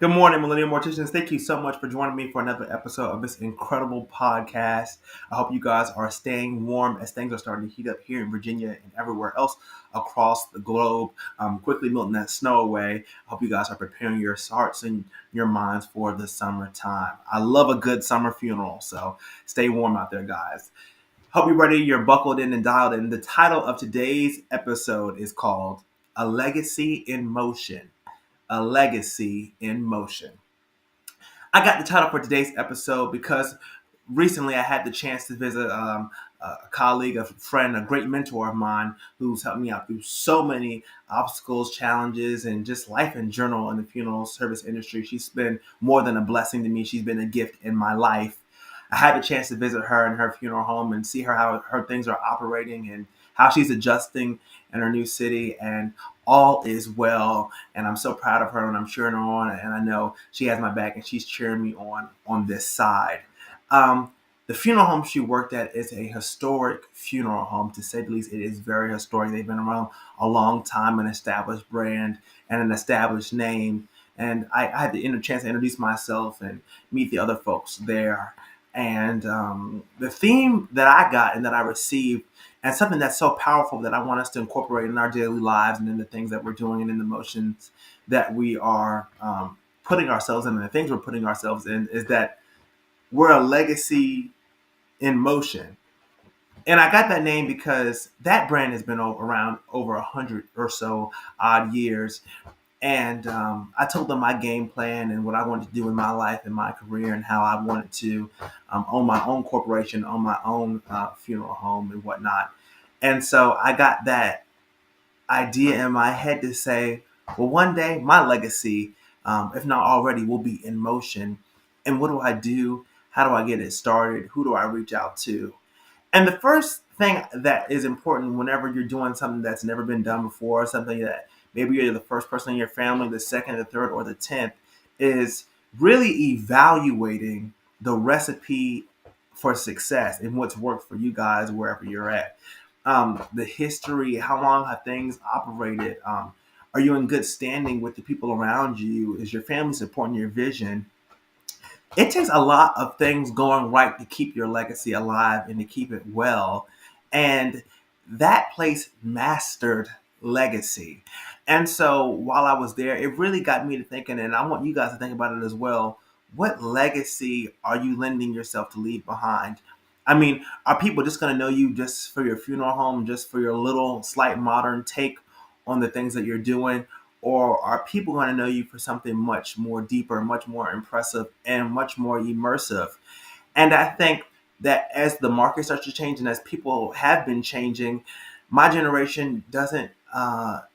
Good morning, Millennial Morticians. Thank you so much for joining me for another episode of this incredible podcast. I hope you guys are staying warm as things are starting to heat up here in Virginia and everywhere else across the globe. Quickly melting that snow away. I hope you guys are preparing your hearts and your minds for the summertime. I love a good summer funeral, so stay warm out there, guys. Hope you're ready, you're buckled in and dialed in. The title of today's episode is called A Legacy in Motion. A Legacy in Motion. I got the title for today's episode because recently I had the chance to visit a colleague, a friend, a great mentor of mine who's helped me out through so many obstacles, challenges, and just life in general in the funeral service industry. She's been more than a blessing to me. She's been a gift in my life. I had the chance to visit her in her funeral home and see her how her things are operating and how she's adjusting in her new city, and all is well. And I'm so proud of her, and I'm cheering her on, and I know she has my back and she's cheering me on this side. The funeral home she worked at is a historic funeral home, to say the least. It is very historic. They've been around a long time, an established brand and an established name. And I had the chance to introduce myself and meet the other folks there. And the theme that I got and that I received, and something that's so powerful that I want us to incorporate in our daily lives and in the things that we're doing and in the motions that we are putting ourselves in and the things we're putting ourselves in, is that we're a legacy in motion. And I got that name because that brand has been around over 100 or so odd years. And I told them my game plan and what I wanted to do in my life and my career and how I wanted to own my own corporation, own my own funeral home and whatnot. And so I got that idea in my head to say, well, one day my legacy, if not already, will be in motion. And what do I do? How do I get it started? Who do I reach out to? And the first thing that is important whenever you're doing something that's never been done before, something that maybe you're the first person in your family, the second, the third, or the 10th, is really evaluating the recipe for success and what's worked for you guys wherever you're at. The history, how long have things operated? Are you in good standing with the people around you? Is your family supporting your vision? It takes a lot of things going right to keep your legacy alive and to keep it well. And that place mastered legacy. And so while I was there, it really got me to thinking, and I want you guys to think about it as well. What legacy are you lending yourself to leave behind? I mean, are people just going to know you just for your funeral home, just for your little slight modern take on the things that you're doing? Or are people going to know you for something much more deeper, much more impressive, and much more immersive? And I think that as the market starts to change and as people have been changing, my generation doesn't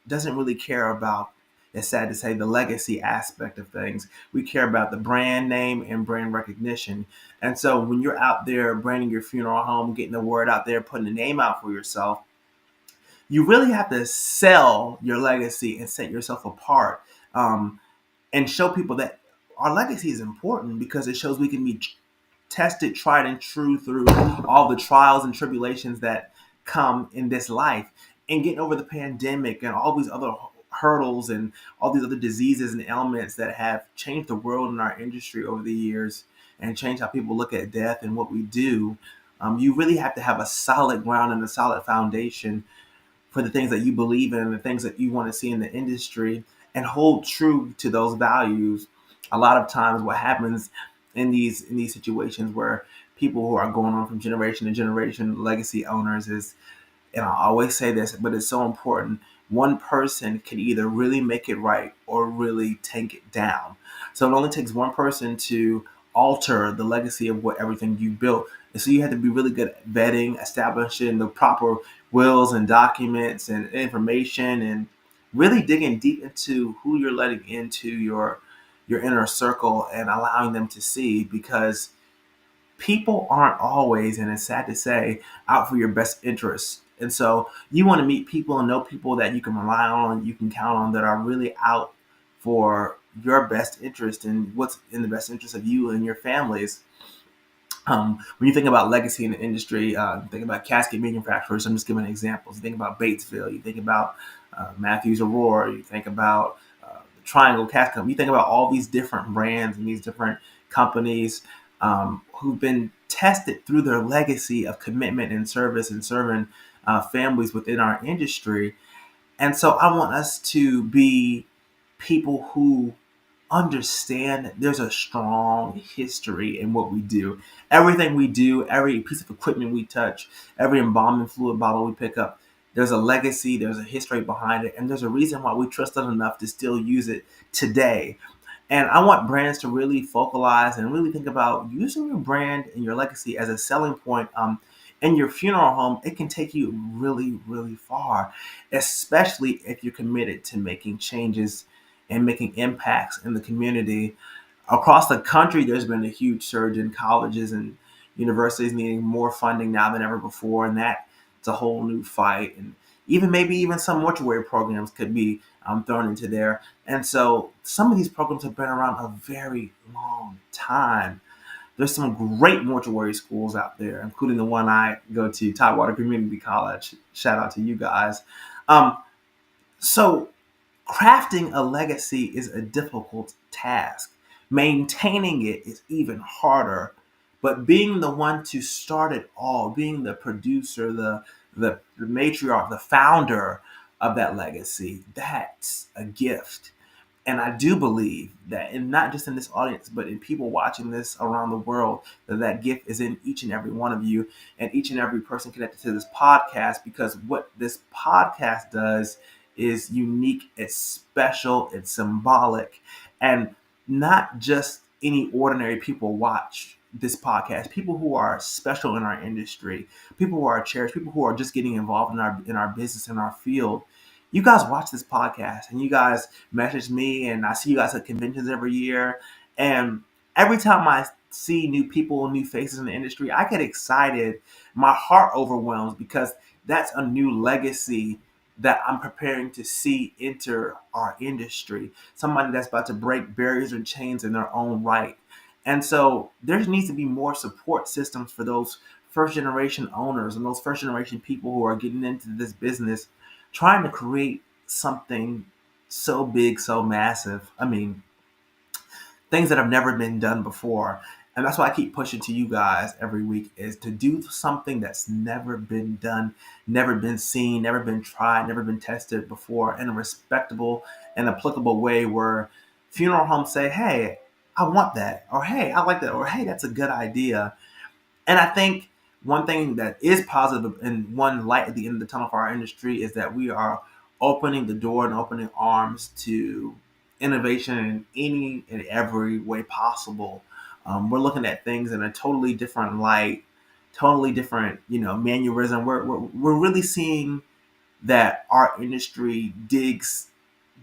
really care about, it's sad to say, the legacy aspect of things. We care about the brand name and brand recognition. And so when you're out there branding your funeral home, getting the word out there, putting a name out for yourself, you really have to sell your legacy and set yourself apart, and show people that our legacy is important because it shows we can be tested, tried, and true through all the trials and tribulations that come in this life. And getting over the pandemic and all these other hurdles and all these other diseases and ailments that have changed the world and our industry over the years and changed how people look at death and what we do. You really have to have a solid ground and a solid foundation for the things that you believe in and the things that you want to see in the industry, and hold true to those values. A lot of times what happens in these situations where people who are going on from generation to generation, legacy owners, is, and I always say this, but it's so important, one person can either really make it right or really take it down. So it only takes one person to alter the legacy of what everything you built. And so you have to be really good at vetting, establishing the proper wills and documents and information, and really digging deep into who you're letting into your inner circle and allowing them to see, because people aren't always, and it's sad to say, out for your best interests. And so you want to meet people and know people that you can rely on, you can count on, that are really out for your best interest and what's in the best interest of you and your families. When you think about legacy in the industry, think about casket manufacturers. I'm just giving examples. You think about Batesville. You think about Matthews Aurora. You think about Triangle Cascade. You think about all these different brands and these different companies who've been tested through their legacy of commitment and service and serving families within our industry. And so I want us to be people who understand that there's a strong history in what we do. Everything we do, every piece of equipment we touch, every embalming fluid bottle we pick up, there's a legacy, there's a history behind it, and there's a reason why we trust it enough to still use it today. And I want brands to really focalize and really think about using your brand and your legacy as a selling point. In your funeral home, it can take you really, really far, especially if you're committed to making changes and making impacts in the community. Across the country, there's been a huge surge in colleges and universities needing more funding now than ever before, and that's a whole new fight. And even maybe even some mortuary programs could be thrown into there. And so some of these programs have been around a very long time. There's some great mortuary schools out there, including the one I go to, Tidewater Community College. Shout out to you guys. Um, so crafting a legacy is a difficult task. Maintaining it is even harder. But being the one to start it all, being the producer, the matriarch, the founder of that legacy, that's a gift. And I do believe that, and not just in this audience, but in people watching this around the world, that gift is in each and every one of you and each and every person connected to this podcast. Because what this podcast does is unique, it's special, it's symbolic, and not just any ordinary people watch this podcast. People who are special in our industry, people who are cherished, people who are just getting involved in our business, in our field. You guys watch this podcast and you guys message me, and I see you guys at conventions every year. And every time I see new people, new faces in the industry, I get excited. My heart overwhelms because that's a new legacy that I'm preparing to see enter our industry. Somebody that's about to break barriers and chains in their own right. And so there needs to be more support systems for those first generation owners and those first generation people who are getting into this business, trying to create something so big, so massive. I mean, things that have never been done before. And that's why I keep pushing to you guys every week, is to do something that's never been done, never been seen, never been tried, never been tested before in a respectable and applicable way, where funeral homes say, hey, I want that, or hey, I like that, or hey, that's a good idea. And I think one thing that is positive and one light at the end of the tunnel for our industry is that we are opening the door and opening arms to innovation in any and every way possible. We're looking at things in a totally different light, totally different, mannerism. We're really seeing that our industry digs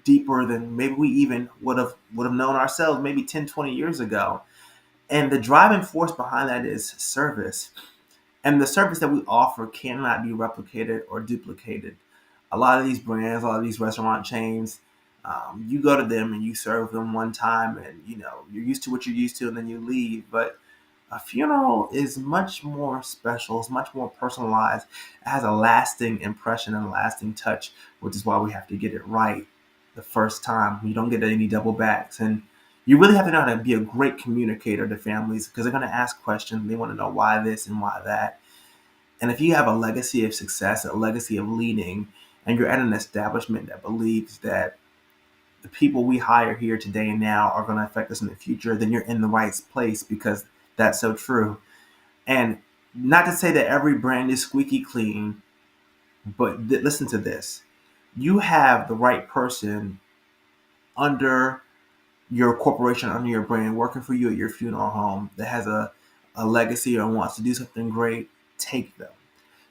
deeper than maybe we even would have known ourselves maybe 10, 20 years ago. And the driving force behind that is service. And the service that we offer cannot be replicated or duplicated. A lot of these brands, a lot of these restaurant chains, you go to them and you serve them one time, and you're used to what you're used to, and then you leave. But a funeral is much more special. It's much more personalized. It has a lasting impression and a lasting touch, which is why we have to get it right the first time. You don't get any double backs. And you really have to know how to be a great communicator to families, because they're going to ask questions. They want to know why this and why that. And if you have a legacy of success, a legacy of leading, and you're at an establishment that believes that the people we hire here today and now are going to affect us in the future, then you're in the right place, because that's so true. And not to say that every brand is squeaky clean, but listen to this. You have the right person under your corporation, under your brand, working for you at your funeral home that has a legacy or wants to do something great. Take them,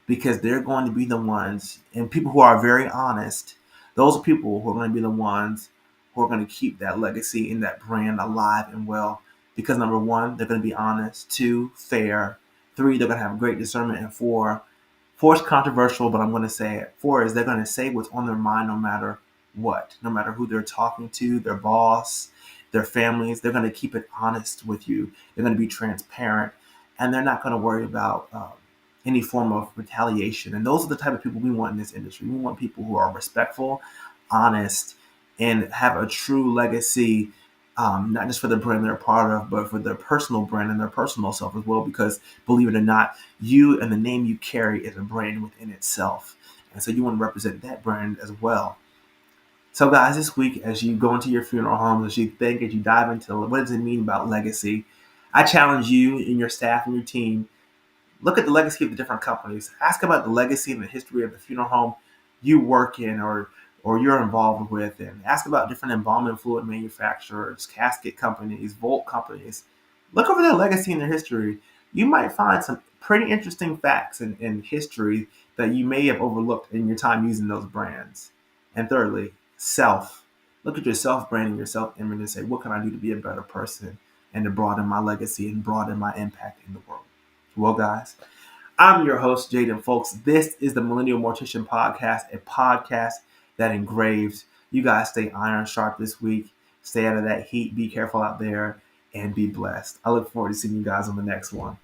because they're going to be the ones, and people who are very honest, those are people who are going to be the ones who are going to keep that legacy and that brand alive and well. Because number one, they're going to be honest. Two, fair. Three, they're going to have great discernment. And four is controversial, but I'm going to say it. Four is they're going to say what's on their mind no matter what, no matter who they're talking to, their boss, their families. They're going to keep it honest with you. They're going to be transparent, and they're not going to worry about any form of retaliation. And those are the type of people we want in this industry. We want people who are respectful, honest, and have a true legacy, not just for the brand they're a part of, but for their personal brand and their personal self as well. Because believe it or not, you and the name you carry is a brand within itself. And so you want to represent that brand as well. So, guys, this week, as you go into your funeral homes, as you think, as you dive into what does it mean about legacy, I challenge you and your staff and your team. Look at the legacy of the different companies. Ask about the legacy and the history of the funeral home you work in or you're involved with, and ask about different embalming fluid manufacturers, casket companies, vault companies. Look over their legacy and their history. You might find some pretty interesting facts in history that you may have overlooked in your time using those brands. And thirdly, self. Look at your self branding, your self image, and say, what can I do to be a better person and to broaden my legacy and broaden my impact in the world? Well, guys, I'm your host, Jaden Folks. This is the Millennial Mortician Podcast, a podcast that engraves. You guys stay iron sharp this week. Stay out of that heat. Be careful out there and be blessed. I look forward to seeing you guys on the next one.